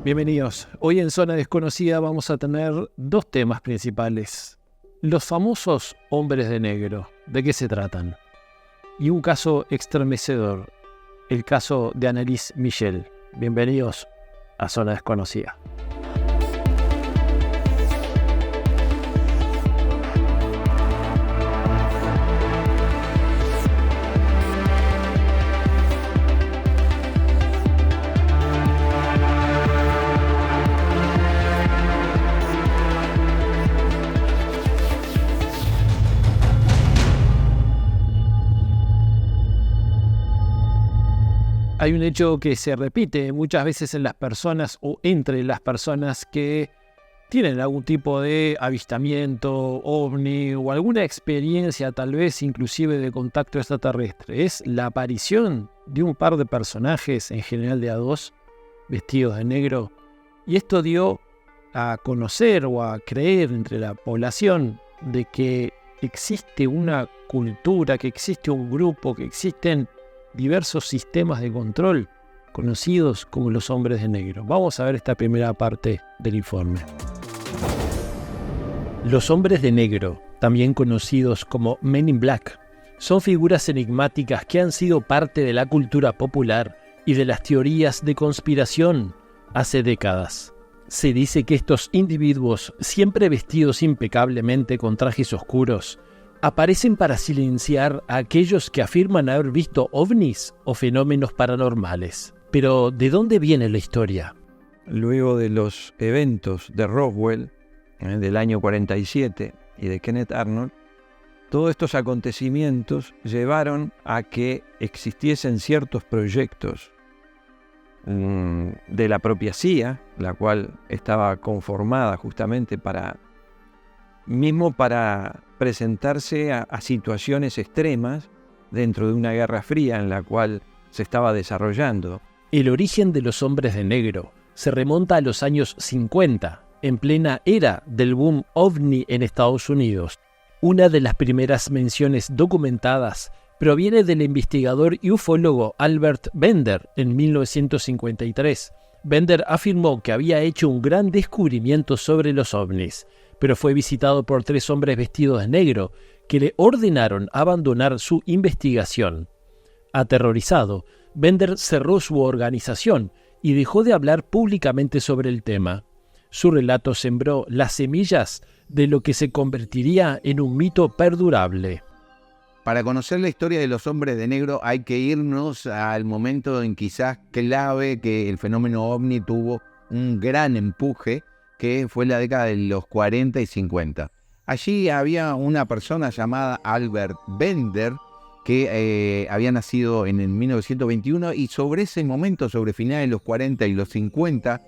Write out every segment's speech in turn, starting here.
Bienvenidos. Hoy en Zona Desconocida vamos a tener dos temas principales. Los famosos hombres de negro, ¿de qué se tratan? Y un caso estremecedor, el caso de Anneliese Michel. Bienvenidos a Zona Desconocida. Hay un hecho que se repite muchas veces en las personas o entre las personas que tienen algún tipo de avistamiento, ovni o alguna experiencia tal vez inclusive de contacto extraterrestre. Es la aparición de un par de personajes, en general de a dos, vestidos de negro. Y esto dio a conocer o a creer entre la población de que existe una cultura, que existe un grupo, que existen diversos sistemas de control conocidos como los hombres de negro. Vamos a ver esta primera parte del informe. Los hombres de negro, también conocidos como Men in Black, son figuras enigmáticas que han sido parte de la cultura popular y de las teorías de conspiración hace décadas. Se dice que estos individuos, siempre vestidos impecablemente con trajes oscuros, aparecen para silenciar a aquellos que afirman haber visto ovnis o fenómenos paranormales. Pero, ¿de dónde viene la historia? Luego de los eventos de Roswell, del año 47, y de Kenneth Arnold, todos estos acontecimientos llevaron a que existiesen ciertos proyectos de la propia CIA, la cual estaba conformada justamente para presentarse a situaciones extremas dentro de una guerra fría en la cual se estaba desarrollando. El origen de los hombres de negro se remonta a los años 50, en plena era del boom ovni en Estados Unidos. Una de las primeras menciones documentadas proviene del investigador y ufólogo Albert Bender en 1953. Bender afirmó que había hecho un gran descubrimiento sobre los ovnis, pero fue visitado por 3 hombres vestidos de negro que le ordenaron abandonar su investigación. Aterrorizado, Bender cerró su organización y dejó de hablar públicamente sobre el tema. Su relato sembró las semillas de lo que se convertiría en un mito perdurable. Para conocer la historia de los hombres de negro hay que irnos al momento en quizás clave que el fenómeno ovni tuvo un gran empuje, que fue la década de los 40 y 50. Allí había una persona llamada Albert Bender que había nacido en el 1921 y sobre ese momento, sobre finales de los 40 y los 50,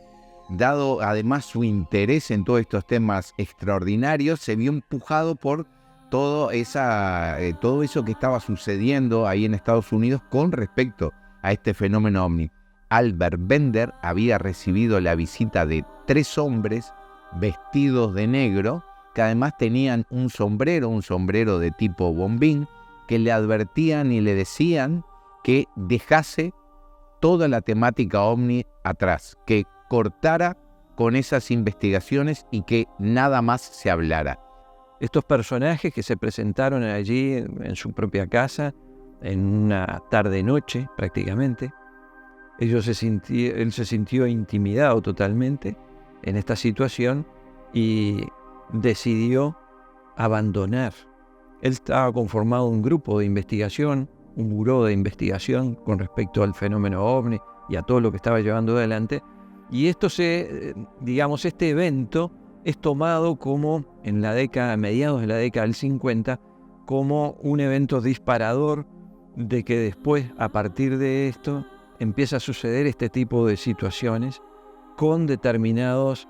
dado además su interés en todos estos temas extraordinarios, se vio empujado por todo eso que estaba sucediendo ahí en Estados Unidos con respecto a este fenómeno ovni. Albert Bender había recibido la visita de 3 hombres vestidos de negro, que además tenían un sombrero de tipo bombín, que le advertían y le decían que dejase toda la temática ovni atrás, que cortara con esas investigaciones y que nada más se hablara. Estos personajes que se presentaron allí en su propia casa, en una tarde-noche prácticamente, él se sintió intimidado totalmente en esta situación y decidió abandonar. Él estaba conformado un grupo de investigación, un buró de investigación con respecto al fenómeno ovni y a todo lo que estaba llevando adelante. Y este evento es tomado como mediados de la década del 50, como un evento disparador de que después, a partir de esto, empieza a suceder este tipo de situaciones con determinados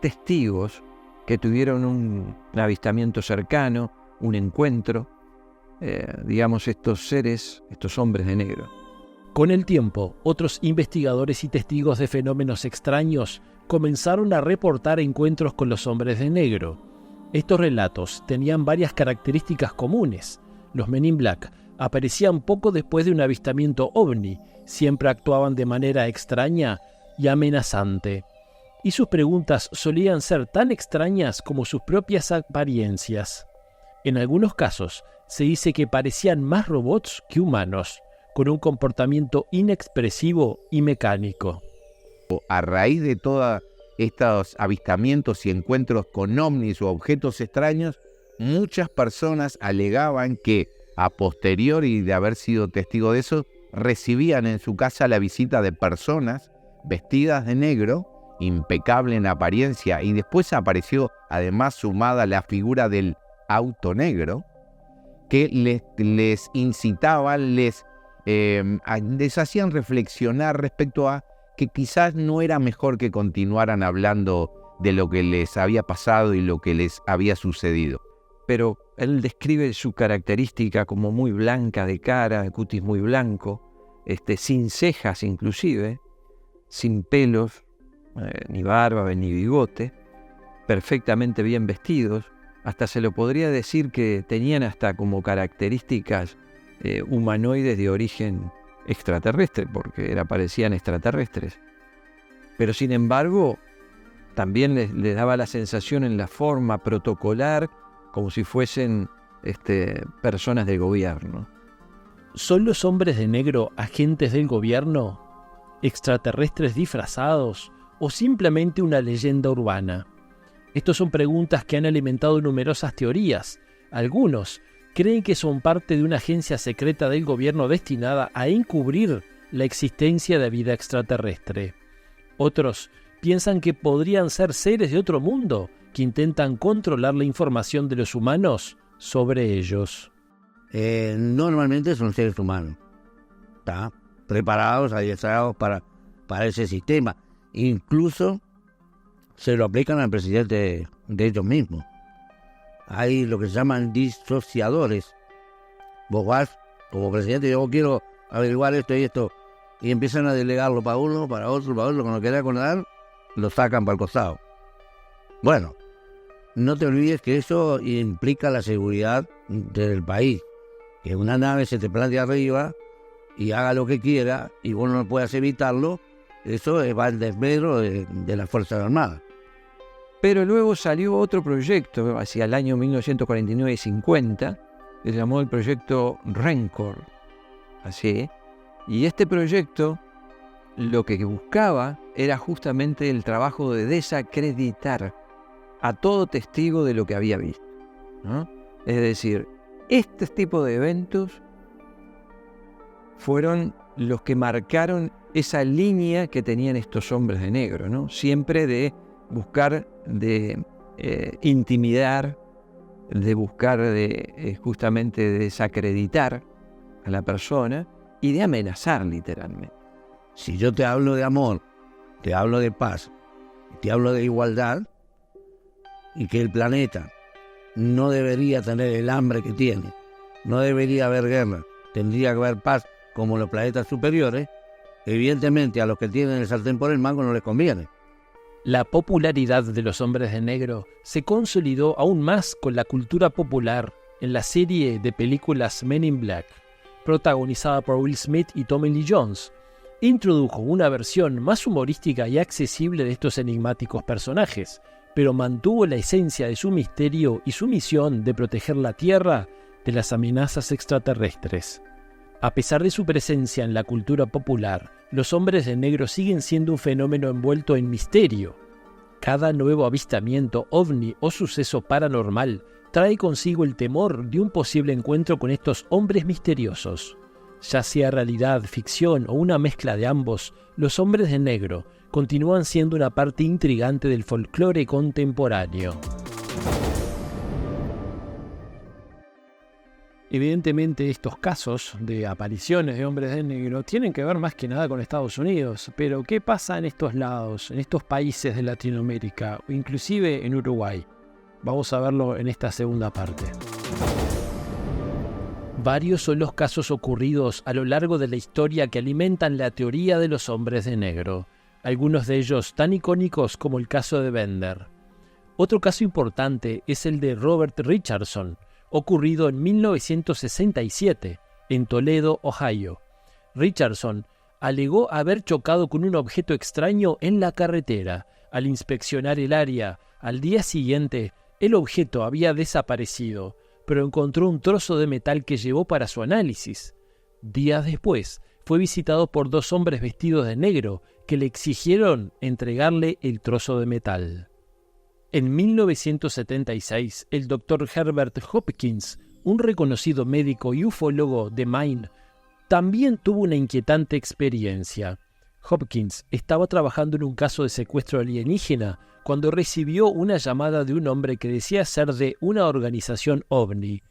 testigos que tuvieron un avistamiento cercano, un encuentro, estos hombres de negro. Con el tiempo, otros investigadores y testigos de fenómenos extraños comenzaron a reportar encuentros con los hombres de negro. Estos relatos tenían varias características comunes. Los Men in Black aparecían poco después de un avistamiento ovni, siempre actuaban de manera extraña y amenazante, y sus preguntas solían ser tan extrañas como sus propias apariencias. En algunos casos, se dice que parecían más robots que humanos, con un comportamiento inexpresivo y mecánico. A raíz de todos estos avistamientos y encuentros con ovnis o objetos extraños, muchas personas alegaban que, a posteriori de haber sido testigo de eso, recibían en su casa la visita de personas vestidas de negro, impecable en apariencia, y después apareció además sumada la figura del auto negro, que les incitaban, les hacían reflexionar respecto a que quizás no era mejor que continuaran hablando de lo que les había pasado y lo que les había sucedido. Pero él describe su característica como muy blanca de cara, de cutis muy blanco, sin cejas inclusive, sin pelos, ni barba ni bigote, perfectamente bien vestidos. Hasta se lo podría decir que tenían hasta como características humanoides de origen extraterrestre, porque parecían extraterrestres. Pero sin embargo, también les daba la sensación en la forma protocolar, como si fuesen personas del gobierno. ¿Son los hombres de negro agentes del gobierno? ¿Extraterrestres disfrazados? ¿O simplemente una leyenda urbana? Estas son preguntas que han alimentado numerosas teorías. Algunos creen que son parte de una agencia secreta del gobierno destinada a encubrir la existencia de vida extraterrestre. Otros piensan que podrían ser seres de otro mundo que intentan controlar la información de los humanos sobre ellos. Normalmente son seres humanos, ¿está? Preparados, adiestrados para ese sistema. Incluso se lo aplican al presidente de ellos mismos. Hay lo que se llaman disociadores. Vos vas como presidente, yo quiero averiguar esto y esto, y empiezan a delegarlo para uno, para otro, cuando lo quiera acordar, lo sacan para el costado. Bueno, no te olvides que eso implica la seguridad del país. Que una nave se te plante arriba y haga lo que quiera y vos no puedas evitarlo, eso va al desmedro de las Fuerzas Armadas. Pero luego salió otro proyecto hacia el año 1949 y 50, que se llamó el proyecto Rancor. Así, y este proyecto lo que buscaba era justamente el trabajo de desacreditar a todo testigo de lo que había visto, ¿no? Es decir, este tipo de eventos fueron los que marcaron esa línea que tenían estos hombres de negro, ¿no? Siempre de buscar de intimidar, de buscar de justamente de desacreditar a la persona y de amenazar literalmente. Si yo te hablo de amor, te hablo de paz, te hablo de igualdad, y que el planeta no debería tener el hambre que tiene, no debería haber guerra, tendría que haber paz como los planetas superiores, evidentemente a los que tienen el sartén por el mango no les conviene. La popularidad de los hombres de negro se consolidó aún más con la cultura popular en la serie de películas Men in Black, protagonizada por Will Smith y Tommy Lee Jones. Introdujo una versión más humorística y accesible de estos enigmáticos personajes, pero mantuvo la esencia de su misterio y su misión de proteger la Tierra de las amenazas extraterrestres. A pesar de su presencia en la cultura popular, los hombres de negro siguen siendo un fenómeno envuelto en misterio. Cada nuevo avistamiento, ovni o suceso paranormal trae consigo el temor de un posible encuentro con estos hombres misteriosos. Ya sea realidad, ficción o una mezcla de ambos, los hombres de negro continúan siendo una parte intrigante del folclore contemporáneo. Evidentemente estos casos de apariciones de hombres de negro tienen que ver más que nada con Estados Unidos, pero ¿qué pasa en estos lados, en estos países de Latinoamérica o inclusive en Uruguay? Vamos a verlo en esta segunda parte. Varios son los casos ocurridos a lo largo de la historia que alimentan la teoría de los hombres de negro, algunos de ellos tan icónicos como el caso de Bender. Otro caso importante es el de Robert Richardson, ocurrido en 1967, en Toledo, Ohio. Richardson alegó haber chocado con un objeto extraño en la carretera. Al inspeccionar el área, al día siguiente, el objeto había desaparecido, pero encontró un trozo de metal que llevó para su análisis. Días después, fue visitado por 2 hombres vestidos de negro que le exigieron entregarle el trozo de metal. En 1976, el Dr. Herbert Hopkins, un reconocido médico y ufólogo de Maine, también tuvo una inquietante experiencia. Hopkins estaba trabajando en un caso de secuestro alienígena cuando recibió una llamada de un hombre que decía ser de una organización ovni.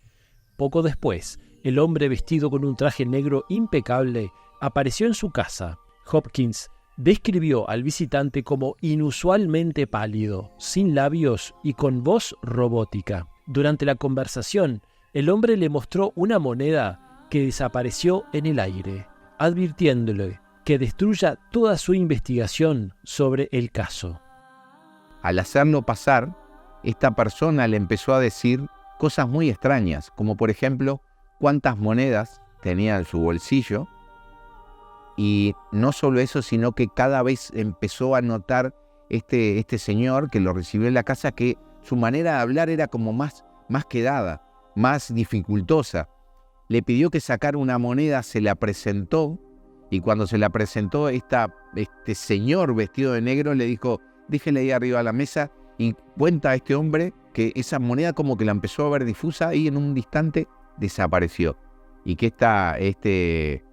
Poco después, el hombre vestido con un traje negro impecable apareció en su casa. Hopkins describió al visitante como inusualmente pálido, sin labios y con voz robótica. Durante la conversación, el hombre le mostró una moneda que desapareció en el aire, advirtiéndole que destruya toda su investigación sobre el caso. Al hacerlo pasar, esta persona le empezó a decir cosas muy extrañas, como por ejemplo, cuántas monedas tenía en su bolsillo. Y no solo eso, sino que cada vez empezó a notar este señor que lo recibió en la casa que su manera de hablar era como más quedada, más dificultosa. Le pidió que sacara una moneda, se la presentó, y cuando se la presentó, este señor vestido de negro le dijo, déjele ahí arriba a la mesa, y cuenta a este hombre que esa moneda como que la empezó a ver difusa y en un instante desapareció. Y que este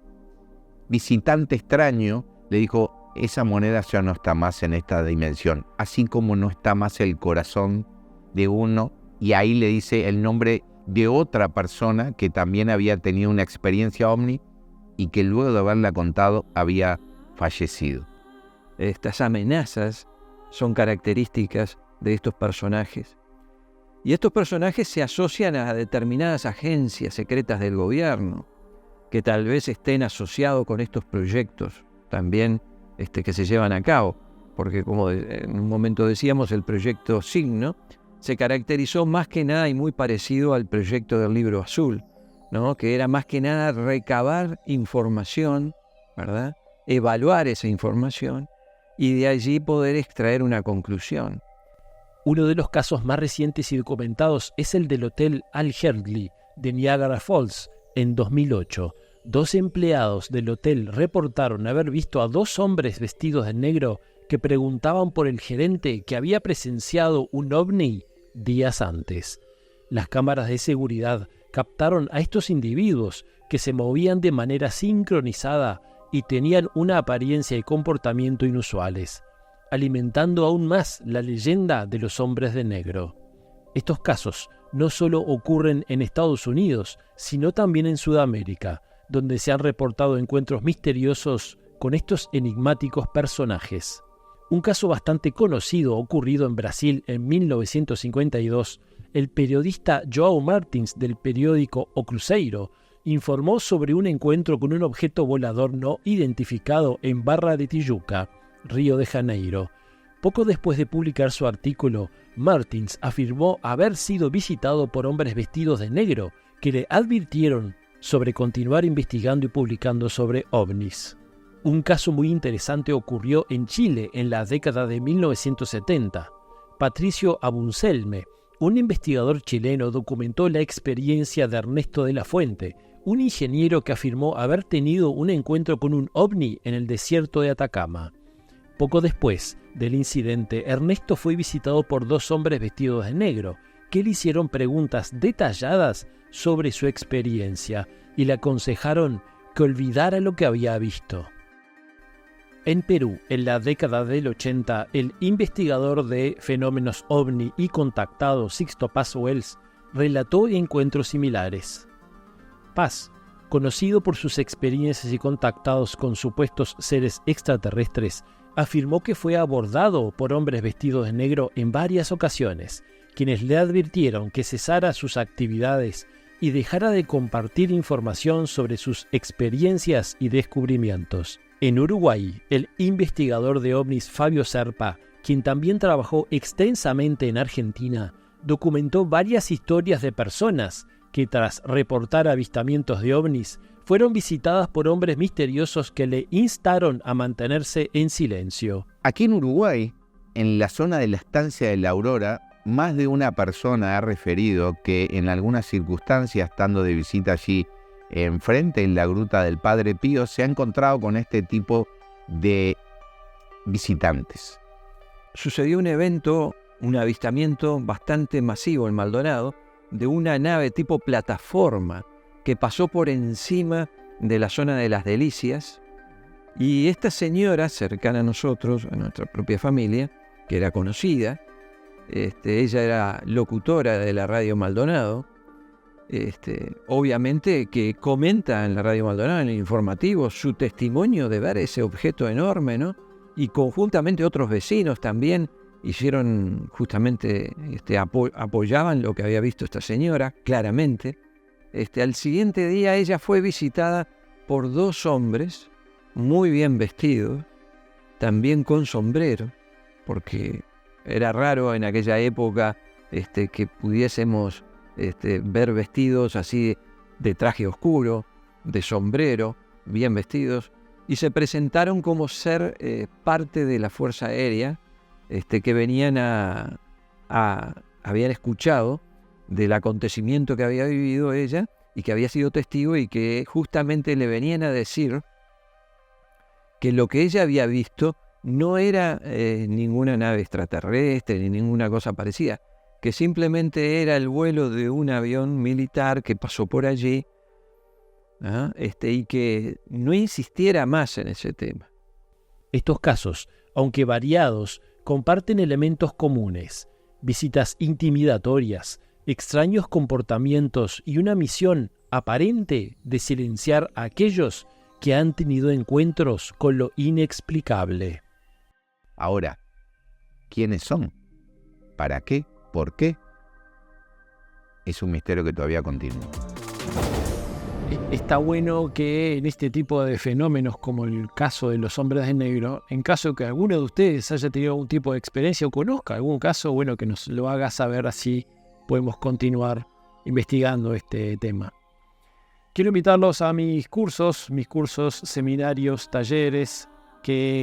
visitante extraño le dijo, esa moneda ya no está más en esta dimensión, así como no está más el corazón de uno, y ahí le dice el nombre de otra persona que también había tenido una experiencia ovni y que luego de haberla contado había fallecido. Estas amenazas son características de estos personajes. Y estos personajes se asocian a determinadas agencias secretas del gobierno, que tal vez estén asociados con estos proyectos también que se llevan a cabo. Porque como en un momento decíamos, el proyecto Signo se caracterizó más que nada y muy parecido al proyecto del Libro Azul, ¿no? Que era más que nada recabar información, ¿verdad? Evaluar esa información y de allí poder extraer una conclusión. Uno de los casos más recientes y documentados es el del Hotel Al Herdley de Niagara Falls en 2008. 2 empleados del hotel reportaron haber visto a 2 hombres vestidos de negro que preguntaban por el gerente que había presenciado un ovni días antes. Las cámaras de seguridad captaron a estos individuos que se movían de manera sincronizada y tenían una apariencia y comportamiento inusuales, alimentando aún más la leyenda de los hombres de negro. Estos casos no solo ocurren en Estados Unidos, sino también en Sudamérica, donde se han reportado encuentros misteriosos con estos enigmáticos personajes. Un caso bastante conocido ocurrido en Brasil en 1952, el periodista João Martins del periódico O Cruzeiro informó sobre un encuentro con un objeto volador no identificado en Barra de Tijuca, Río de Janeiro. Poco después de publicar su artículo, Martins afirmó haber sido visitado por hombres vestidos de negro que le advirtieron sobre continuar investigando y publicando sobre ovnis. Un caso muy interesante ocurrió en Chile en la década de 1970. Patricio Abuncelme, un investigador chileno, documentó la experiencia de Ernesto de la Fuente, un ingeniero que afirmó haber tenido un encuentro con un ovni en el desierto de Atacama. Poco después del incidente, Ernesto fue visitado por 2 hombres vestidos de negro, que le hicieron preguntas detalladas sobre su experiencia y le aconsejaron que olvidara lo que había visto. En Perú, en la década del 80, el investigador de fenómenos ovni y contactado Sixto Paz Wells relató encuentros similares. Paz, conocido por sus experiencias y contactados con supuestos seres extraterrestres, afirmó que fue abordado por hombres vestidos de negro en varias ocasiones, quienes le advirtieron que cesara sus actividades y dejara de compartir información sobre sus experiencias y descubrimientos. En Uruguay, el investigador de ovnis Fabio Serpa, quien también trabajó extensamente en Argentina, documentó varias historias de personas que tras reportar avistamientos de ovnis fueron visitadas por hombres misteriosos que le instaron a mantenerse en silencio. Aquí en Uruguay, en la zona de la estancia de la Aurora, más de una persona ha referido que en algunas circunstancias, estando de visita allí enfrente en la gruta del Padre Pío, se ha encontrado con este tipo de visitantes. Sucedió un evento, un avistamiento bastante masivo en Maldonado, de una nave tipo plataforma que pasó por encima de la zona de las Delicias, y esta señora cercana a nosotros, a nuestra propia familia, que era conocida, ella era locutora de la Radio Maldonado, obviamente que comenta en la Radio Maldonado, en el informativo, su testimonio de ver ese objeto enorme, ¿no? Y conjuntamente otros vecinos también hicieron justamente, apoyaban lo que había visto esta señora, claramente. Al siguiente día ella fue visitada por 2 hombres muy bien vestidos, también con sombrero, porque era raro en aquella época que pudiésemos ver vestidos así de traje oscuro, de sombrero, bien vestidos, y se presentaron como ser parte de la Fuerza Aérea, que venían habían escuchado del acontecimiento que había vivido ella y que había sido testigo, y que justamente le venían a decir que lo que ella había visto no era ninguna nave extraterrestre ni ninguna cosa parecida, que simplemente era el vuelo de un avión militar que pasó por allí, y que no insistiera más en ese tema. Estos casos, aunque variados, comparten elementos comunes: visitas intimidatorias, extraños comportamientos y una misión aparente de silenciar a aquellos que han tenido encuentros con lo inexplicable. Ahora, ¿quiénes son? ¿Para qué? ¿Por qué? Es un misterio que todavía continúa. Está bueno que en este tipo de fenómenos, como el caso de los hombres de negro, en caso que alguno de ustedes haya tenido algún tipo de experiencia o conozca algún caso, bueno, que nos lo haga saber, así podemos continuar investigando este tema. Quiero invitarlos a mis cursos, seminarios, talleres,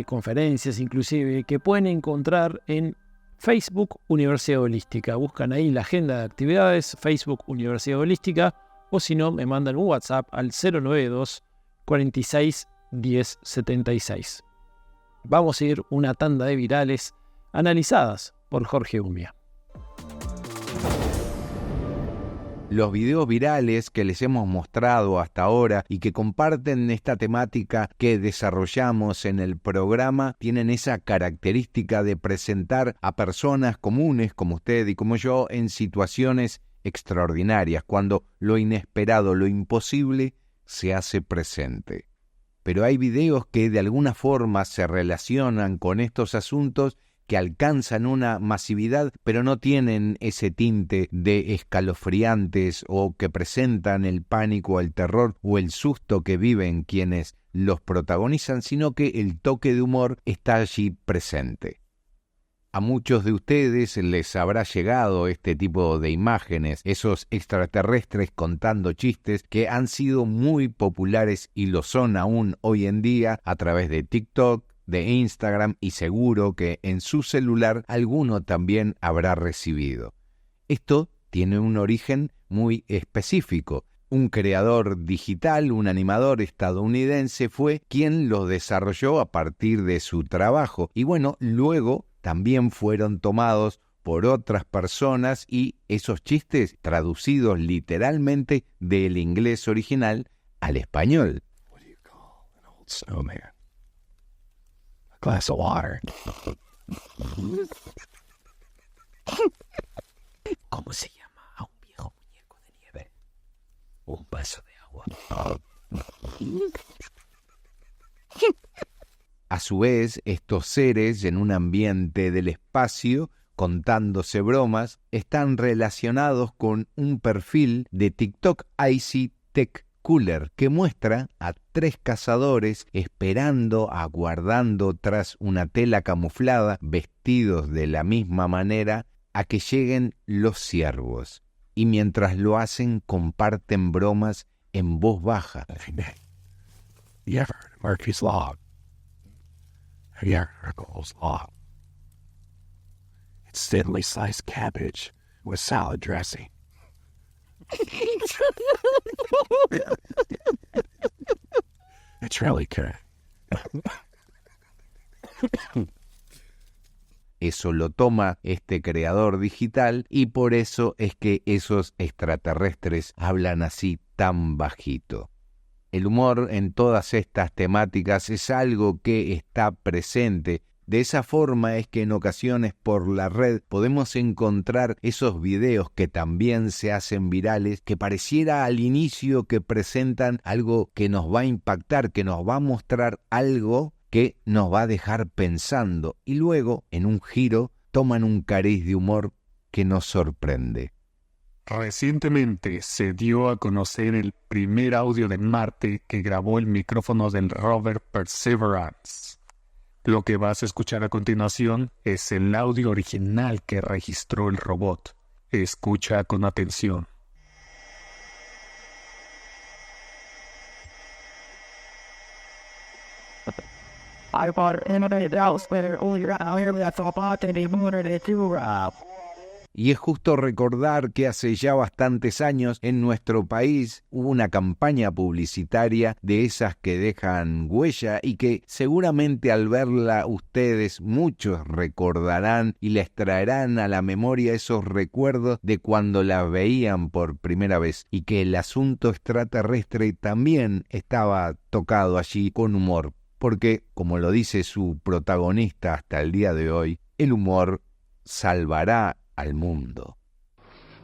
conferencias inclusive, que pueden encontrar en Facebook Universidad Holística. Buscan ahí la agenda de actividades, Facebook Universidad Holística, o si no, me mandan un WhatsApp al 092 46 10 76. Vamos a ir una tanda de virales analizadas por Jorge Umia. Los videos virales que les hemos mostrado hasta ahora y que comparten esta temática que desarrollamos en el programa tienen esa característica de presentar a personas comunes como usted y como yo en situaciones extraordinarias, cuando lo inesperado, lo imposible, se hace presente. Pero hay videos que de alguna forma se relacionan con estos asuntos, que alcanzan una masividad, pero no tienen ese tinte de escalofriantes o que presentan el pánico, el terror o el susto que viven quienes los protagonizan, sino que el toque de humor está allí presente. A muchos de ustedes les habrá llegado este tipo de imágenes, esos extraterrestres contando chistes que han sido muy populares y lo son aún hoy en día a través de TikTok, de Instagram, y seguro que en su celular alguno también habrá recibido. Esto tiene un origen muy específico. Un creador digital, un animador estadounidense, fue quien lo desarrolló a partir de su trabajo. Y bueno, luego también fueron tomados por otras personas y esos chistes traducidos literalmente del inglés original al español. What do you call an old snowman? A glass of water. ¿Cómo se llama a un viejo muñeco de nieve? Un vaso de agua. A su vez, estos seres en un ambiente del espacio, contándose bromas, están relacionados con un perfil de TikTok, Icy Tech Cooler, que muestra a 3 cazadores esperando, aguardando tras una tela camuflada, vestidos de la misma manera, a que lleguen los ciervos. Y mientras lo hacen, comparten bromas en voz baja. Hey, Nick, you ever heard of Murphy's Law? Have you ever heard of Cole's Law? It's thinly sliced cabbage with salad dressing. It's really good. Eso lo toma este creador digital y por eso es que esos extraterrestres hablan así tan bajito. El humor en todas estas temáticas es algo que está presente. De esa forma es que en ocasiones por la red podemos encontrar esos videos que también se hacen virales, que pareciera al inicio que presentan algo que nos va a impactar, que nos va a mostrar algo que nos va a dejar pensando y luego, en un giro, toman un cariz de humor que nos sorprende. Recientemente se dio a conocer el primer audio de Marte que grabó el micrófono del rover Perseverance. Lo que vas a escuchar a continuación es el audio original que registró el robot. Escucha con atención. I bought anybody else better only around here that's all about any more than do. Y es justo recordar que hace ya bastantes años en nuestro país hubo una campaña publicitaria de esas que dejan huella y que seguramente al verla ustedes muchos recordarán y les traerán a la memoria esos recuerdos de cuando la veían por primera vez y que el asunto extraterrestre también estaba tocado allí con humor. Porque, como lo dice su protagonista hasta el día de hoy, el humor salvará al mundo.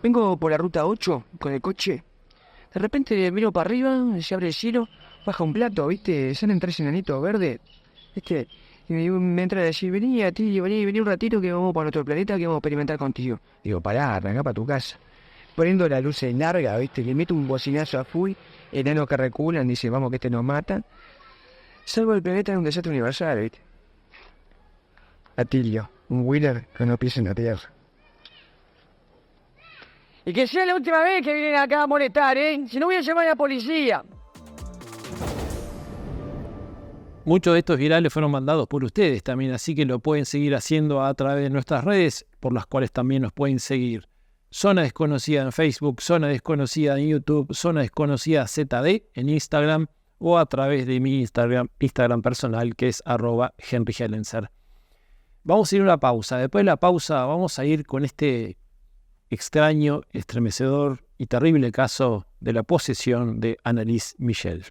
Vengo por la ruta 8 con el coche. De repente miro para arriba, se abre el cielo, baja un plato, ¿viste? Salen 3 enanitos verdes, ¿viste? Y me entra a decir, vení un ratito que vamos para otro planeta que vamos a experimentar contigo. Digo, pará, arrancá para tu casa. Prendo la luz en larga, ¿viste? Le meto un bocinazo a full, enanos que reculan, dice, vamos que nos matan. Salvo el planeta en un desastre universal, ¿viste? Atilio, un wheeler con los pies en la tierra. Y que sea la última vez que vienen acá a molestar, ¿eh? Si no voy a llamar a la policía. Muchos de estos virales fueron mandados por ustedes también, así que lo pueden seguir haciendo a través de nuestras redes, por las cuales también nos pueden seguir. Zona Desconocida en Facebook, Zona Desconocida en YouTube, Zona Desconocida ZD en Instagram, o a través de mi Instagram personal, que es @HenryHellenser. Vamos a ir a una pausa. Después de la pausa vamos a ir con este extraño, estremecedor y terrible caso de la posesión de Anneliese Michel.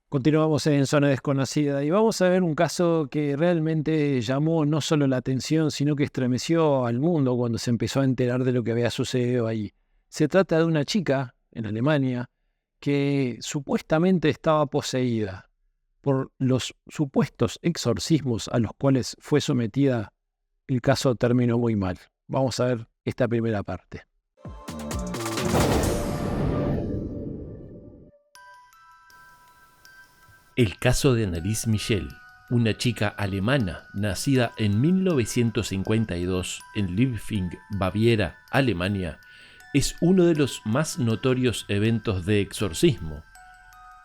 Continuamos en Zona Desconocida y vamos a ver un caso que realmente llamó no solo la atención, sino que estremeció al mundo cuando se empezó a enterar de lo que había sucedido allí. Se trata de una chica en Alemania que supuestamente estaba poseída por los supuestos exorcismos a los cuales fue sometida. El caso terminó muy mal. Vamos a ver esta primera parte. El caso de Anneliese Michel, una chica alemana nacida en 1952 en Liebfing, Baviera, Alemania, es uno de los más notorios eventos de exorcismo.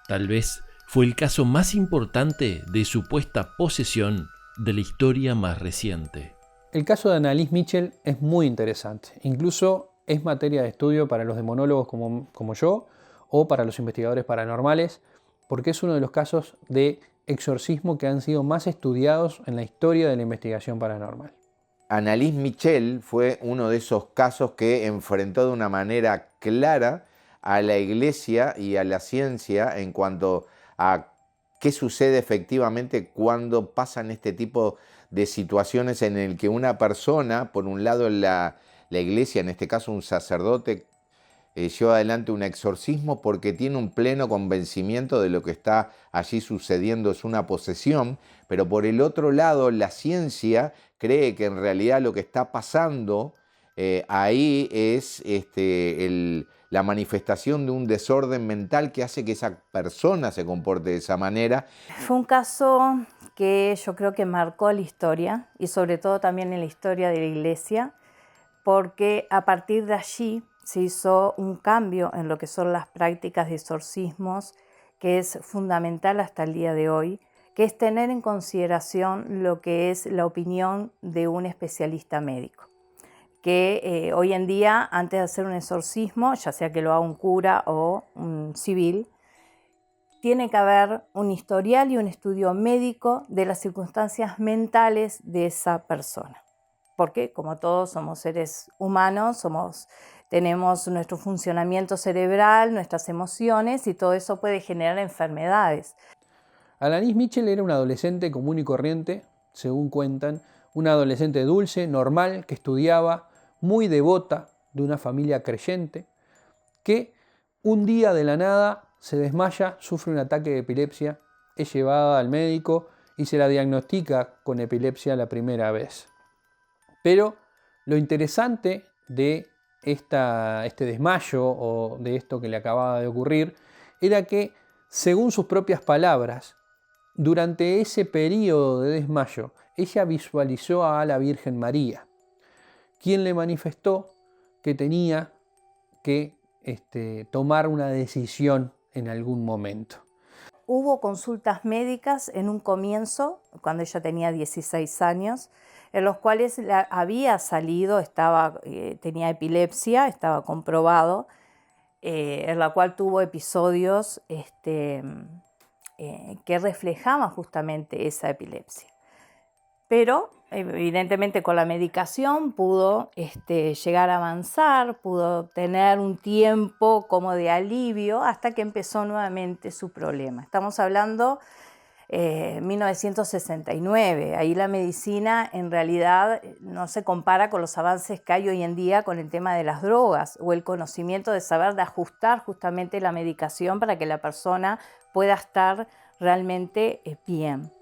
Tal vez fue el caso más importante de supuesta posesión de la historia más reciente. El caso de Anneliese Michel es muy interesante, incluso es materia de estudio para los demonólogos como yo o para los investigadores paranormales, porque es uno de los casos de exorcismo que han sido más estudiados en la historia de la investigación paranormal. Anneliese Michel fue uno de esos casos que enfrentó de una manera clara a la Iglesia y a la ciencia en cuanto a qué sucede efectivamente cuando pasan este tipo de situaciones en el que una persona, por un lado la Iglesia, en este caso un sacerdote, lleva adelante un exorcismo porque tiene un pleno convencimiento de lo que está allí sucediendo es una posesión, pero por el otro lado la ciencia cree que en realidad lo que está pasando ahí es la manifestación de un desorden mental que hace que esa persona se comporte de esa manera. Fue un caso que yo creo que marcó la historia y sobre todo también en la historia de la Iglesia, porque a partir de allí se hizo un cambio en lo que son las prácticas de exorcismos, que es fundamental hasta el día de hoy, que es tener en consideración lo que es la opinión de un especialista médico. Que hoy en día, antes de hacer un exorcismo, ya sea que lo haga un cura o un civil, tiene que haber un historial y un estudio médico de las circunstancias mentales de esa persona. Porque, como todos somos seres humanos, tenemos nuestro funcionamiento cerebral, nuestras emociones, y todo eso puede generar enfermedades. Alanis Mitchell era una adolescente común y corriente, según cuentan, una adolescente dulce, normal, que estudiaba, muy devota, de una familia creyente, que un día de la nada se desmaya, sufre un ataque de epilepsia, es llevada al médico y se la diagnostica con epilepsia la primera vez. Pero lo interesante de este desmayo o de esto que le acababa de ocurrir era que, según sus propias palabras, durante ese periodo de desmayo, ella visualizó a la Virgen María, quien le manifestó que tenía que tomar una decisión en algún momento. Hubo consultas médicas en un comienzo, cuando ella tenía 16 años, en los cuales había salido, tenía epilepsia, estaba comprobado, en la cual tuvo episodios que reflejaban justamente esa epilepsia. Pero evidentemente con la medicación pudo llegar a avanzar, pudo tener un tiempo como de alivio hasta que empezó nuevamente su problema. Estamos hablando 1969, ahí la medicina en realidad no se compara con los avances que hay hoy en día con el tema de las drogas o el conocimiento de saber de ajustar justamente la medicación para que la persona pueda estar realmente bien.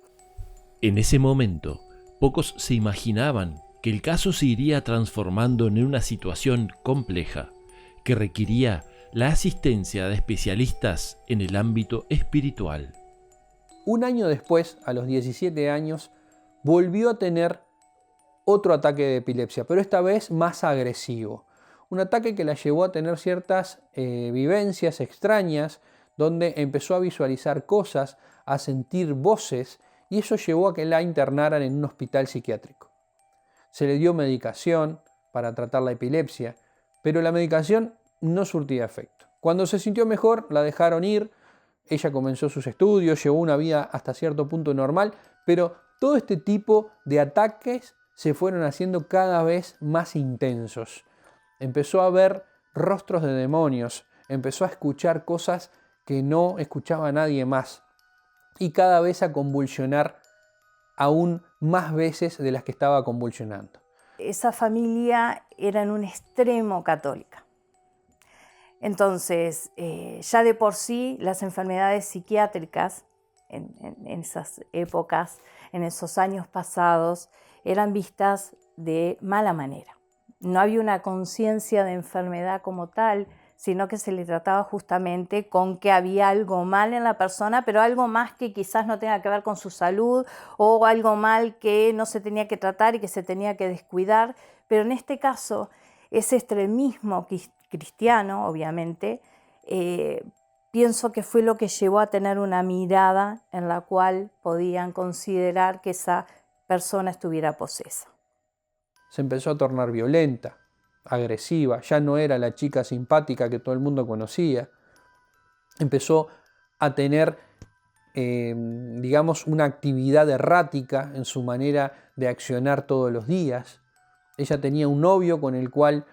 En ese momento, pocos se imaginaban que el caso se iría transformando en una situación compleja que requería la asistencia de especialistas en el ámbito espiritual. Un año después, a los 17 años, volvió a tener otro ataque de epilepsia, pero esta vez más agresivo. Un ataque que la llevó a tener ciertas vivencias extrañas, donde empezó a visualizar cosas, a sentir voces, y eso llevó a que la internaran en un hospital psiquiátrico. Se le dio medicación para tratar la epilepsia, pero la medicación no surtía efecto. Cuando se sintió mejor, la dejaron ir, ella comenzó sus estudios, llevó una vida hasta cierto punto normal, pero todo este tipo de ataques se fueron haciendo cada vez más intensos. Empezó a ver rostros de demonios, empezó a escuchar cosas que no escuchaba nadie más, y cada vez a convulsionar aún más veces de las que estaba convulsionando. Esa familia era en un extremo católica. Entonces, ya de por sí las enfermedades psiquiátricas en esas épocas, en esos años pasados, eran vistas de mala manera. No había una conciencia de enfermedad como tal, sino que se le trataba justamente con que había algo mal en la persona, pero algo más que quizás no tenga que ver con su salud o algo mal que no se tenía que tratar y que se tenía que descuidar. Pero en este caso, ese extremismo cristiano, obviamente, pienso que fue lo que llevó a tener una mirada en la cual podían considerar que esa persona estuviera posesa. Se empezó a tornar violenta, agresiva, ya no era la chica simpática que todo el mundo conocía. Empezó a tener, una actividad errática en su manera de accionar todos los días. Ella tenía un novio con el cual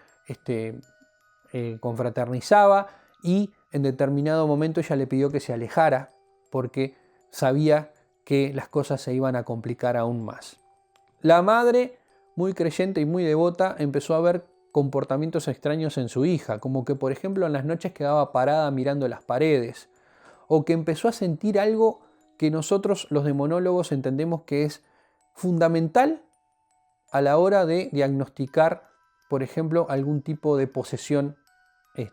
confraternizaba y en determinado momento ella le pidió que se alejara porque sabía que las cosas se iban a complicar aún más. La madre, muy creyente y muy devota, empezó a ver comportamientos extraños en su hija, como que por ejemplo en las noches quedaba parada mirando las paredes, o que empezó a sentir algo que nosotros los demonólogos entendemos que es fundamental a la hora de diagnosticar, por ejemplo, algún tipo de posesión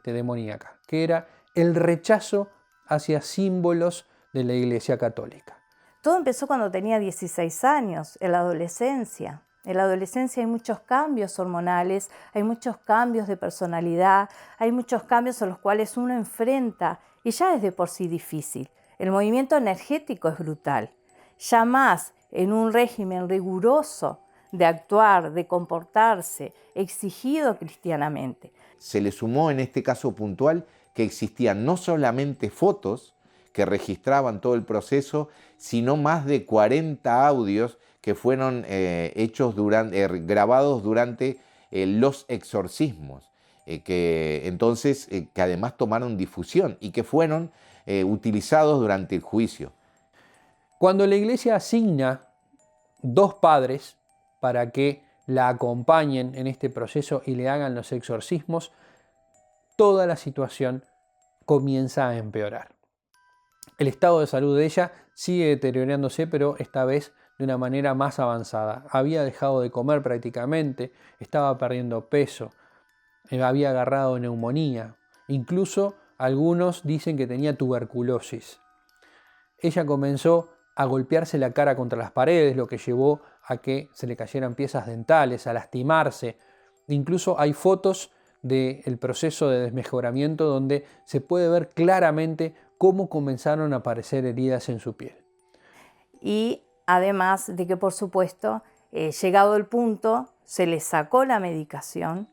demoníaca, que era el rechazo hacia símbolos de la Iglesia Católica. Todo empezó cuando tenía 16 años, en la adolescencia. En la adolescencia hay muchos cambios hormonales, hay muchos cambios de personalidad, hay muchos cambios a los cuales uno enfrenta y ya es de por sí difícil. El movimiento energético es brutal. Ya más en un régimen riguroso de actuar, de comportarse, exigido cristianamente. Se le sumó en este caso puntual que existían no solamente fotos que registraban todo el proceso, sino más de 40 audios que fueron grabados durante los exorcismos, que además tomaron difusión y que fueron utilizados durante el juicio. Cuando la iglesia asigna 2 padres para que la acompañen en este proceso y le hagan los exorcismos, toda la situación comienza a empeorar. El estado de salud de ella sigue deteriorándose, pero esta vez de una manera más avanzada. Había dejado de comer prácticamente, estaba perdiendo peso, había agarrado neumonía. Incluso algunos dicen que tenía tuberculosis. Ella comenzó a golpearse la cara contra las paredes, lo que llevó a que se le cayeran piezas dentales, a lastimarse. Incluso hay fotos del proceso de desmejoramiento donde se puede ver claramente cómo comenzaron a aparecer heridas en su piel. Y además de que, por supuesto, llegado el punto, se le sacó la medicación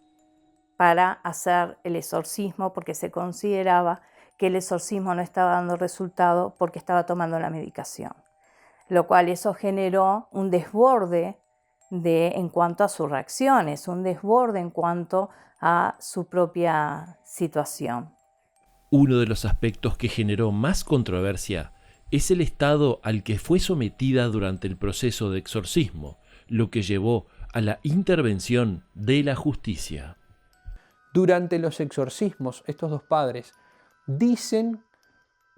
para hacer el exorcismo porque se consideraba que el exorcismo no estaba dando resultado porque estaba tomando la medicación. Lo cual eso generó un desborde en cuanto a sus reacciones, un desborde en cuanto a su propia situación. Uno de los aspectos que generó más controversia es el estado al que fue sometida durante el proceso de exorcismo, lo que llevó a la intervención de la justicia. Durante los exorcismos, estos 2 padres dicen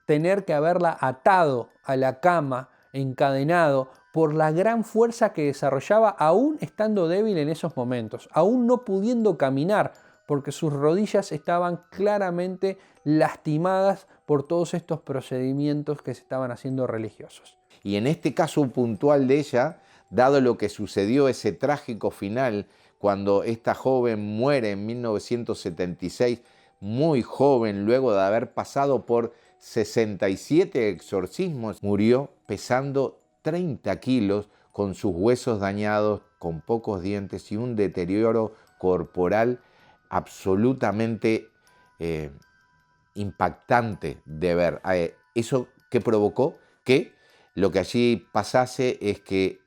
tener que haberla atado a la cama, encadenado, por la gran fuerza que desarrollaba aún estando débil en esos momentos, aún no pudiendo caminar, porque sus rodillas estaban claramente lastimadas por todos estos procedimientos que se estaban haciendo religiosos. Y en este caso puntual de ella, dado lo que sucedió, ese trágico final, cuando esta joven muere en 1976, muy joven, luego de haber pasado por 67 exorcismos, murió pesando 30 kilos, con sus huesos dañados, con pocos dientes y un deterioro corporal absolutamente impactante de ver. ¿Eso qué provocó? Que lo que allí pasase es que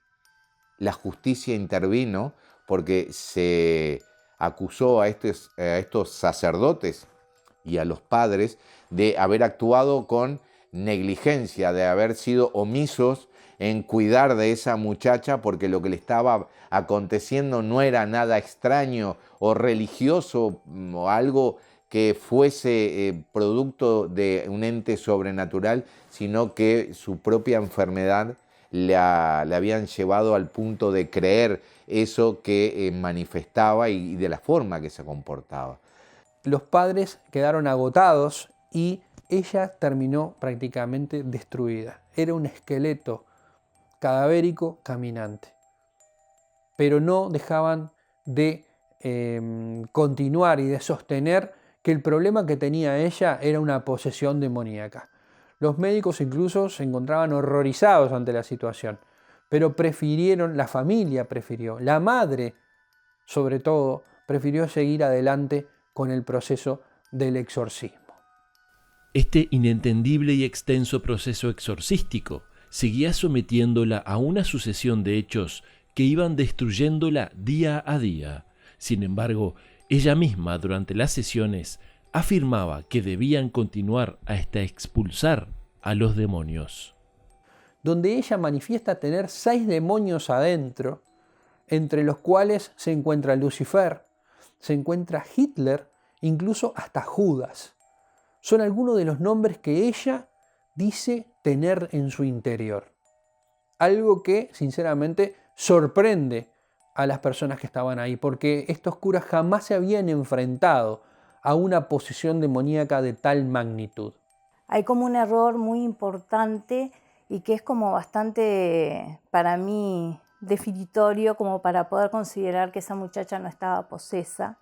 la justicia intervino porque se acusó a estos sacerdotes y a los padres de haber actuado con negligencia, de haber sido omisos en cuidar de esa muchacha, porque lo que le estaba aconteciendo no era nada extraño o religioso o algo que fuese producto de un ente sobrenatural, sino que su propia enfermedad le habían llevado al punto de creer eso que manifestaba y de la forma que se comportaba. Los padres quedaron agotados y ella terminó prácticamente destruida. Era un esqueleto cadavérico caminante. Pero no dejaban de continuar y de sostener que el problema que tenía ella era una posesión demoníaca. Los médicos incluso se encontraban horrorizados ante la situación, pero la familia prefirió, la madre sobre todo, prefirió seguir adelante con el proceso del exorcismo. Este inentendible y extenso proceso exorcístico seguía sometiéndola a una sucesión de hechos que iban destruyéndola día a día. Sin embargo, ella misma durante las sesiones afirmaba que debían continuar hasta expulsar a los demonios. Donde ella manifiesta tener 6 demonios adentro, entre los cuales se encuentra Lucifer, se encuentra Hitler, incluso hasta Judas. Son algunos de los nombres que ella dice tener en su interior. Algo que, sinceramente, sorprende a las personas que estaban ahí, porque estos curas jamás se habían enfrentado a una posesión demoníaca de tal magnitud. Hay como un error muy importante y que es como bastante, para mí, definitorio como para poder considerar que esa muchacha no estaba posesa,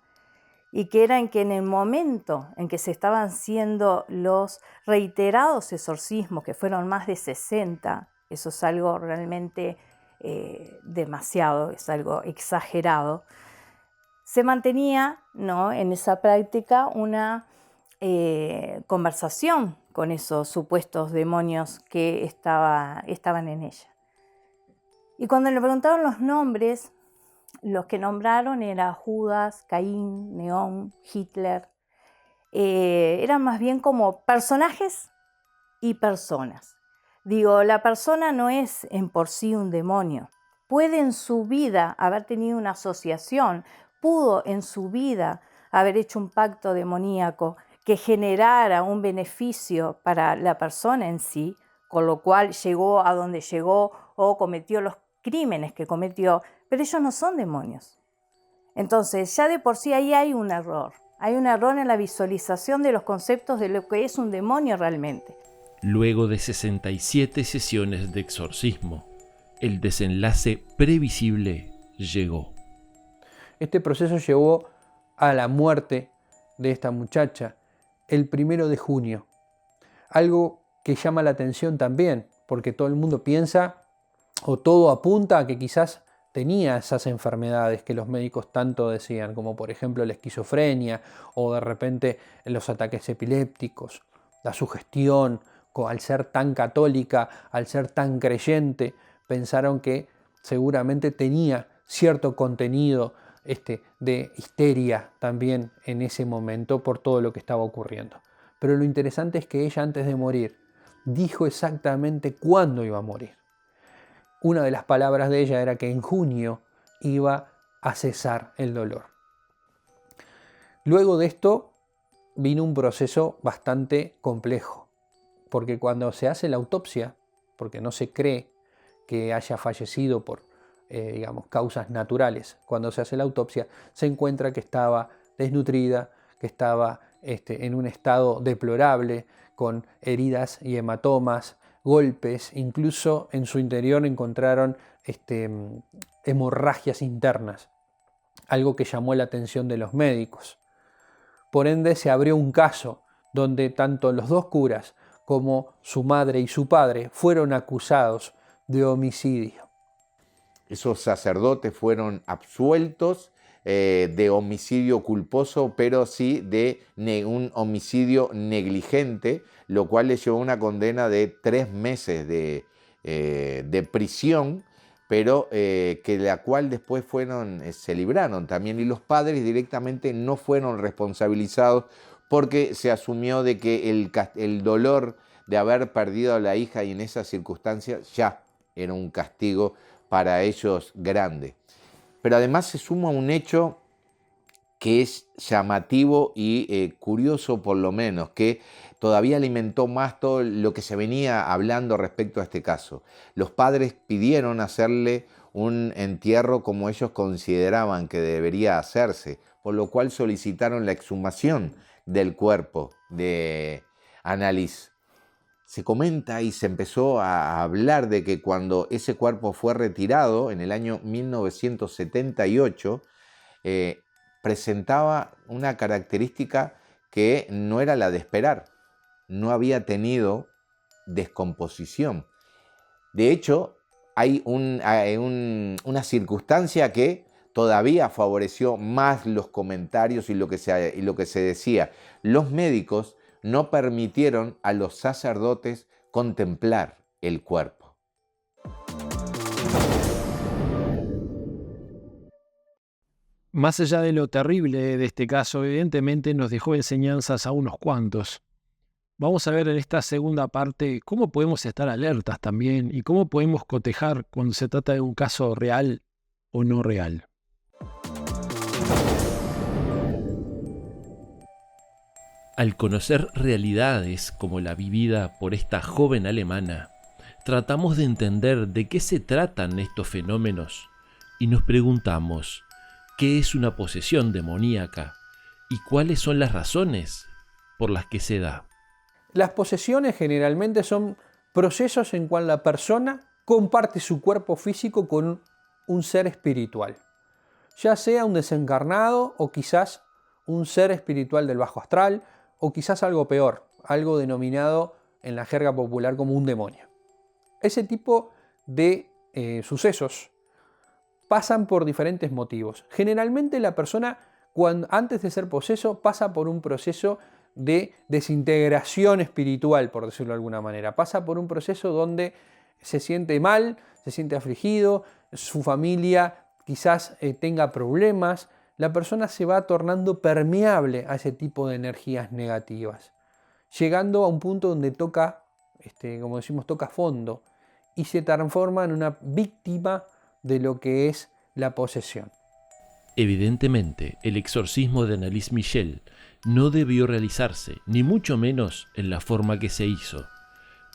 y que era en que en el momento en que se estaban haciendo los reiterados exorcismos, que fueron más de 60, eso es algo realmente demasiado, es algo exagerado, se mantenía, ¿no?, en esa práctica una conversación con esos supuestos demonios que estaban en ella. Y cuando le preguntaron los nombres, los que nombraron eran Judas, Caín, Neón, Hitler. Eran más bien como personajes y personas. Digo, la persona no es en por sí un demonio. Puede en su vida haber tenido una asociación, pudo en su vida haber hecho un pacto demoníaco que generara un beneficio para la persona en sí, con lo cual llegó a donde llegó o cometió los crímenes que cometió, pero ellos no son demonios. Entonces, ya de por sí ahí hay un error. Hay un error en la visualización de los conceptos de lo que es un demonio realmente. Luego de 67 sesiones de exorcismo, el desenlace previsible llegó. Este proceso llevó a la muerte de esta muchacha el 1 de junio. Algo que llama la atención también, porque todo el mundo piensa o todo apunta a que quizás tenía esas enfermedades que los médicos tanto decían, como por ejemplo la esquizofrenia o de repente los ataques epilépticos, la sugestión. Al ser tan católica, al ser tan creyente, pensaron que seguramente tenía cierto contenido de histeria también en ese momento por todo lo que estaba ocurriendo. Pero lo interesante es que ella, antes de morir, dijo exactamente cuándo iba a morir. Una de las palabras de ella era que en junio iba a cesar el dolor. Luego de esto vino un proceso bastante complejo, porque cuando se hace la autopsia, porque no se cree que haya fallecido por causas naturales, cuando se hace la autopsia se encuentra que estaba desnutrida, que estaba en un estado deplorable, con heridas y hematomas, golpes, incluso en su interior encontraron hemorragias internas, algo que llamó la atención de los médicos. Por ende se abrió un caso donde tanto los dos curas como su madre y su padre fueron acusados de homicidio. Esos sacerdotes fueron absueltos de homicidio culposo, pero sí de un homicidio negligente, lo cual les llevó una condena de 3 meses de prisión, pero que la cual después se libraron también, y los padres directamente no fueron responsabilizados porque se asumió de que el dolor de haber perdido a la hija y en esas circunstancias ya era un castigo para ellos grande. Pero además se suma un hecho que es llamativo y curioso por lo menos, que todavía alimentó más todo lo que se venía hablando respecto a este caso. Los padres pidieron hacerle un entierro como ellos consideraban que debería hacerse, por lo cual solicitaron la exhumación del cuerpo de Annalise. Se comenta y se empezó a hablar de que cuando ese cuerpo fue retirado en el año 1978, presentaba una característica que no era la de esperar. No había tenido descomposición. De hecho, hay una circunstancia que todavía favoreció más los comentarios y lo que se decía. Los médicos no permitieron a los sacerdotes contemplar el cuerpo. Más allá de lo terrible de este caso, evidentemente nos dejó enseñanzas a unos cuantos. Vamos a ver en esta segunda parte cómo podemos estar alertas también y cómo podemos cotejar cuando se trata de un caso real o no real. Al conocer realidades como la vivida por esta joven alemana, tratamos de entender de qué se tratan estos fenómenos y nos preguntamos qué es una posesión demoníaca y cuáles son las razones por las que se da. Las posesiones generalmente son procesos en cual la persona comparte su cuerpo físico con un ser espiritual, ya sea un desencarnado o quizás un ser espiritual del bajo astral o quizás algo peor, algo denominado en la jerga popular como un demonio. Ese tipo de sucesos pasan por diferentes motivos. Generalmente la persona, antes de ser poseso, pasa por un proceso de desintegración espiritual, por decirlo de alguna manera. Pasa por un proceso donde se siente mal, se siente afligido, su familia quizás tenga problemas. La persona se va tornando permeable a ese tipo de energías negativas, llegando a un punto donde toca, como decimos, toca fondo y se transforma en una víctima de lo que es la posesión. Evidentemente, el exorcismo de Anneliese Michel no debió realizarse, ni mucho menos en la forma que se hizo.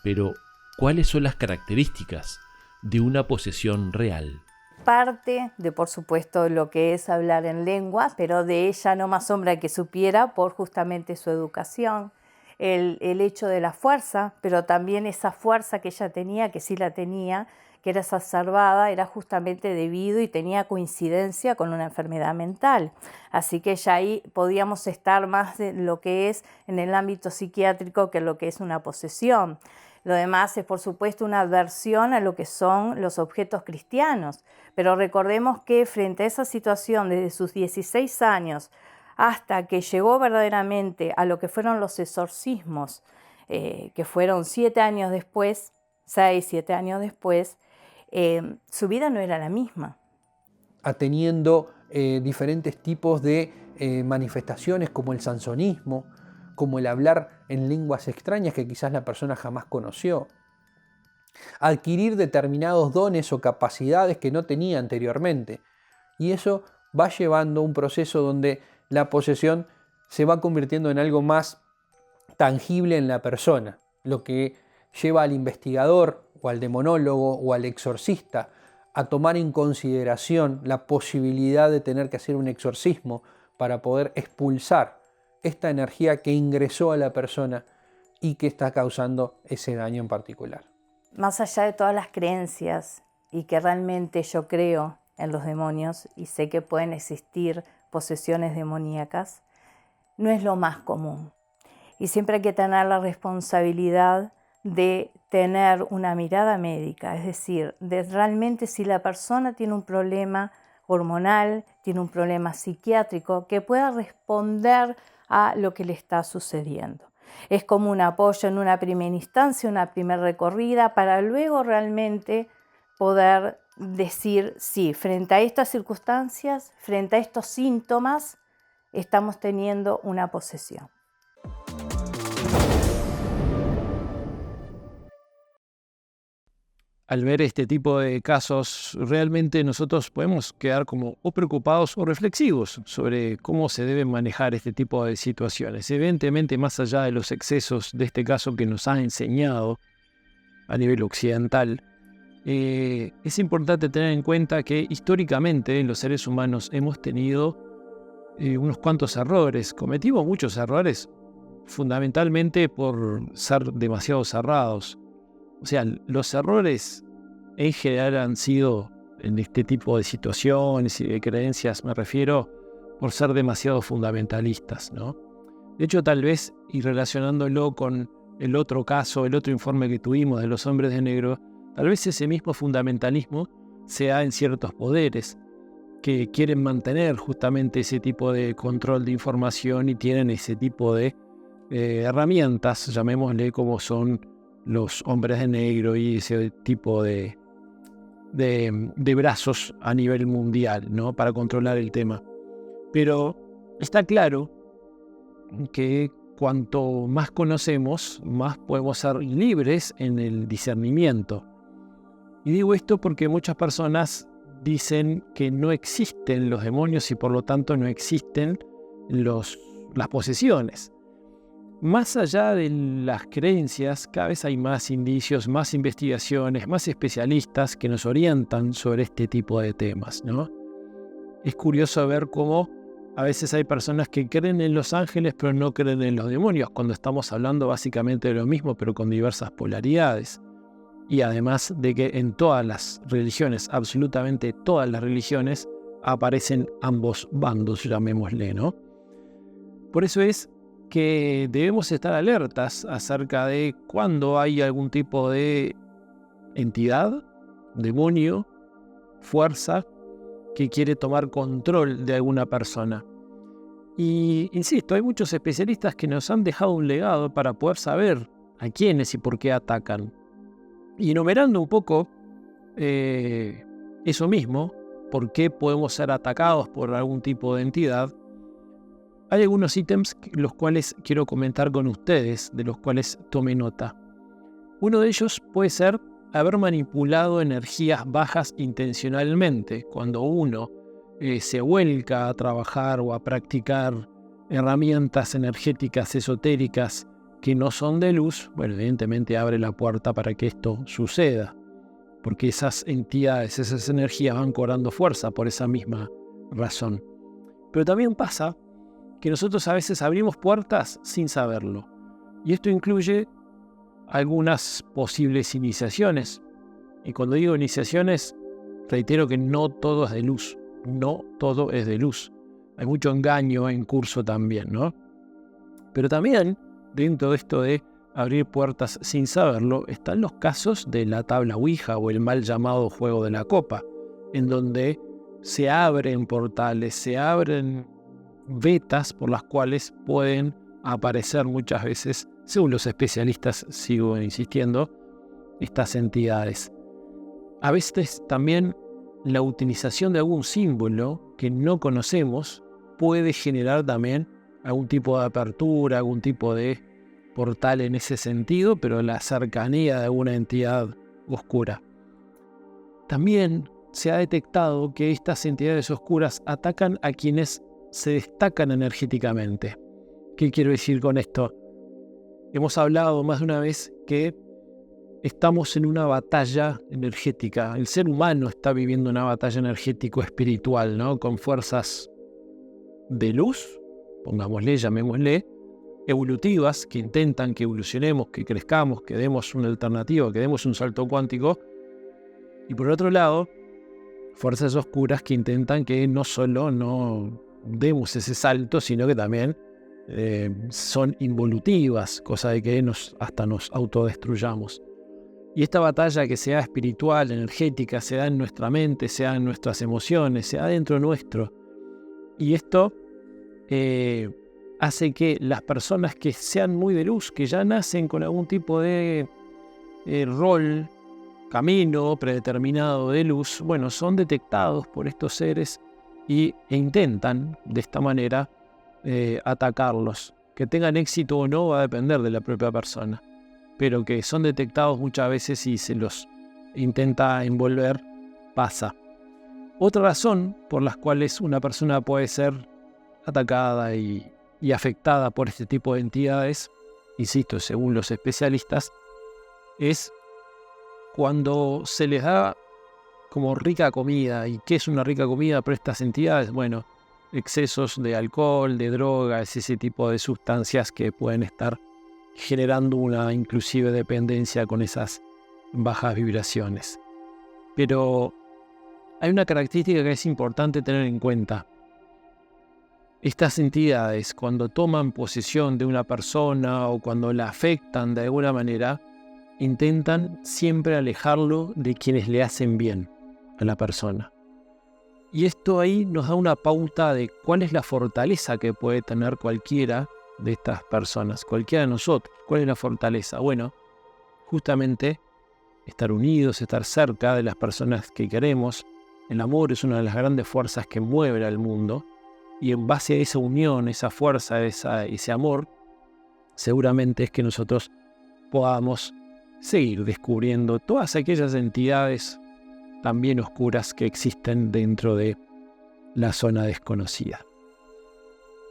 Pero, ¿cuáles son las características de una posesión real? Parte de, por supuesto, lo que es hablar en lengua, pero de ella no más sombra que supiera por justamente su educación, el hecho de la fuerza, pero también esa fuerza que ella tenía, que sí la tenía, que era exacerbada, era justamente debido y tenía coincidencia con una enfermedad mental. Así que ya ahí podíamos estar más de lo que es en el ámbito psiquiátrico que lo que es una posesión. Lo demás es, por supuesto, una aversión a lo que son los objetos cristianos. Pero recordemos que frente a esa situación, desde sus 16 años hasta que llegó verdaderamente a lo que fueron los exorcismos, que fueron 7 años después, 6, 7 años después, su vida no era la misma. Teniendo diferentes tipos de manifestaciones como el sansonismo, como el hablar en lenguas extrañas que quizás la persona jamás conoció, adquirir determinados dones o capacidades que no tenía anteriormente. Y eso va llevando un proceso donde la posesión se va convirtiendo en algo más tangible en la persona, lo que lleva al investigador o al demonólogo o al exorcista a tomar en consideración la posibilidad de tener que hacer un exorcismo para poder expulsar esta energía que ingresó a la persona y que está causando ese daño en particular. Más allá de todas las creencias y que realmente yo creo en los demonios y sé que pueden existir posesiones demoníacas, no es lo más común. Y siempre hay que tener la responsabilidad de tener una mirada médica, es decir, de realmente si la persona tiene un problema hormonal, tiene un problema psiquiátrico, que pueda responder a lo que le está sucediendo. Es como un apoyo en una primera instancia, una primera recorrida, para luego realmente poder decir, sí, frente a estas circunstancias, frente a estos síntomas, estamos teniendo una posesión. Al ver este tipo de casos, realmente nosotros podemos quedar como o preocupados o reflexivos sobre cómo se deben manejar este tipo de situaciones. Evidentemente, más allá de los excesos de este caso que nos ha enseñado a nivel occidental, es importante tener en cuenta que históricamente los seres humanos hemos tenido unos cuantos errores. Cometimos muchos errores, fundamentalmente por ser demasiado cerrados. O sea, los errores en general han sido, en este tipo de situaciones y de creencias, me refiero, por ser demasiado fundamentalistas, ¿no? De hecho, tal vez, y relacionándolo con el otro caso, el otro informe que tuvimos de los hombres de negro, tal vez ese mismo fundamentalismo se da en ciertos poderes que quieren mantener justamente ese tipo de control de información y tienen ese tipo de herramientas, llamémosle como son los hombres de negro y ese tipo de brazos a nivel mundial, ¿no? Para controlar el tema. Pero está claro que cuanto más conocemos, más podemos ser libres en el discernimiento. Y digo esto porque muchas personas dicen que no existen los demonios y por lo tanto no existen las posesiones. Más allá de las creencias, cada vez hay más indicios, más investigaciones, más especialistas que nos orientan sobre este tipo de temas, ¿no? Es curioso ver cómo a veces hay personas que creen en los ángeles pero no creen en los demonios, cuando estamos hablando básicamente de lo mismo pero con diversas polaridades. y además de que en todas las religiones, absolutamente todas las religiones, aparecen ambos bandos, llamémosle, ¿no? Por eso es que debemos estar alertas acerca de cuando hay algún tipo de entidad, demonio, fuerza que quiere tomar control de alguna persona. Y insisto, hay muchos especialistas que nos han dejado un legado para poder saber a quiénes y por qué atacan. Y enumerando un poco eso mismo, por qué podemos ser atacados por algún tipo de entidad, hay algunos ítems los cuales quiero comentar con ustedes, de los cuales tome nota. Uno de ellos puede ser haber manipulado energías bajas intencionalmente. Cuando uno se vuelca a trabajar o a practicar herramientas energéticas esotéricas que no son de luz, bueno, evidentemente abre la puerta para que esto suceda, porque esas entidades, esas energías van cobrando fuerza por esa misma razón. Pero también pasa que nosotros a veces abrimos puertas sin saberlo, y esto incluye algunas posibles iniciaciones. Y cuando digo iniciaciones, reitero que no todo es de luz, no todo es de luz. Hay mucho engaño en curso también, ¿no? Pero también, dentro de esto de abrir puertas sin saberlo, están los casos de la tabla Ouija o el mal llamado juego de la copa, en donde se abren portales, se abren vetas por las cuales pueden aparecer muchas veces, según los especialistas, sigo insistiendo, estas entidades. A veces también la utilización de algún símbolo que no conocemos puede generar también algún tipo de apertura, algún tipo de portal en ese sentido, pero la cercanía de alguna entidad oscura. También se ha detectado que estas entidades oscuras atacan a quienes se destacan energéticamente. ¿Qué quiero decir con esto? Hemos hablado más de una vez que estamos en una batalla energética. El ser humano está viviendo una batalla energético-espiritual, ¿no? Con fuerzas de luz, pongámosle, llamémosle, evolutivas, que intentan que evolucionemos, que crezcamos, que demos una alternativa, que demos un salto cuántico. Y por otro lado, fuerzas oscuras que intentan que no solo no demos ese salto, sino que también son involutivas, cosa de que hasta nos autodestruyamos. Y esta batalla, que sea espiritual, energética, se da en nuestra mente, se da en nuestras emociones, se da dentro nuestro. Y esto hace que las personas que sean muy de luz, que ya nacen con algún tipo de rol, camino predeterminado de luz, bueno, son detectados por estos seres e intentan de esta manera atacarlos. Que tengan éxito o no va a depender de la propia persona, pero que son detectados muchas veces y se los intenta envolver, pasa. Otra razón por las cuales una persona puede ser atacada y afectada por este tipo de entidades, insisto, según los especialistas, es cuando se les da como rica comida. ¿Y qué es una rica comida para estas entidades? Bueno, excesos de alcohol, de drogas, ese tipo de sustancias que pueden estar generando una inclusive dependencia con esas bajas vibraciones. Pero hay una característica que es importante tener en cuenta. Estas entidades, cuando toman posesión de una persona o cuando la afectan de alguna manera, intentan siempre alejarlo de quienes le hacen bien a la persona. Y esto ahí nos da una pauta de cuál es la fortaleza que puede tener cualquiera de estas personas, cualquiera de nosotros. ¿Cuál es la fortaleza? Bueno, justamente estar unidos, estar cerca de las personas que queremos. El amor es una de las grandes fuerzas que mueve al mundo. Y en base a esa unión, esa fuerza, ese amor, seguramente es que nosotros podamos seguir descubriendo todas aquellas entidades también oscuras que existen dentro de la zona desconocida.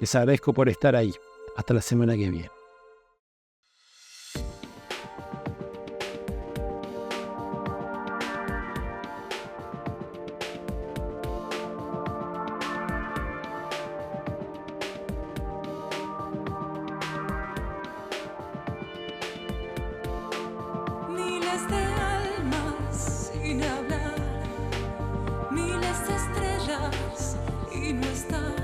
Les agradezco por estar ahí. Hasta la semana que viene. Miles de almas estrellas y no está.